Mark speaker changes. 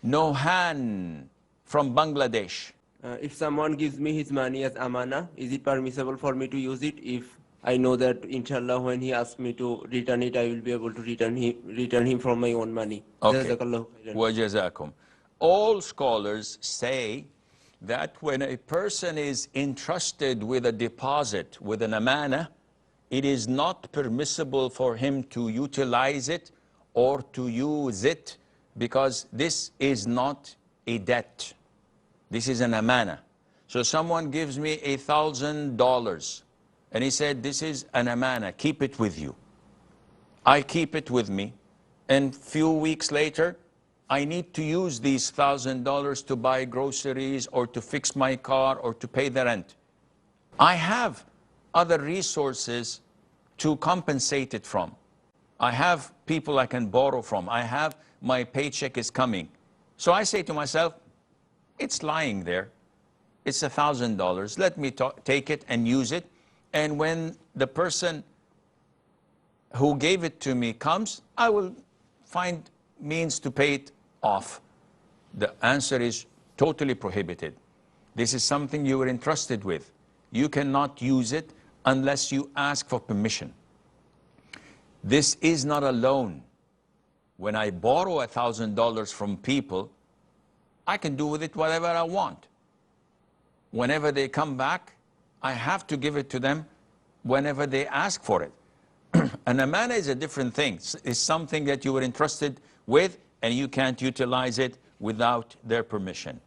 Speaker 1: Nohan from Bangladesh.
Speaker 2: If someone gives me his money as amanna, is it permissible for me to use it if I know that inshallah when he asks me to return it, I will be able to return him from my own money?
Speaker 1: Okay. وَجَزَاكُمْ. All scholars say that when a person is entrusted with a deposit, with an amanna, it is not permissible for him to utilize it or to use it, because this is not a debt. This is an amanna. So someone gives me $1,000 and he said, this is an amanna, keep it with you. I keep it with me, and few weeks later, I need to use these $1,000 to buy groceries or to fix my car or to pay the rent. I have other resources to compensate it from. I have people I can borrow from. I have, my paycheck is coming. So I say to myself, it's lying there. It's $1,000. Let me take it and use it. And when the person who gave it to me comes, I will find means to pay it off. The answer is totally prohibited. This is something you were entrusted with. You cannot use it unless you ask for permission. This is not a loan. When I borrow $1,000 from people, I can do with it whatever I want. Whenever they come back, I have to give it to them whenever they ask for it. An amanna is a different thing. It's something that you were entrusted with, and you can't utilize it without their permission.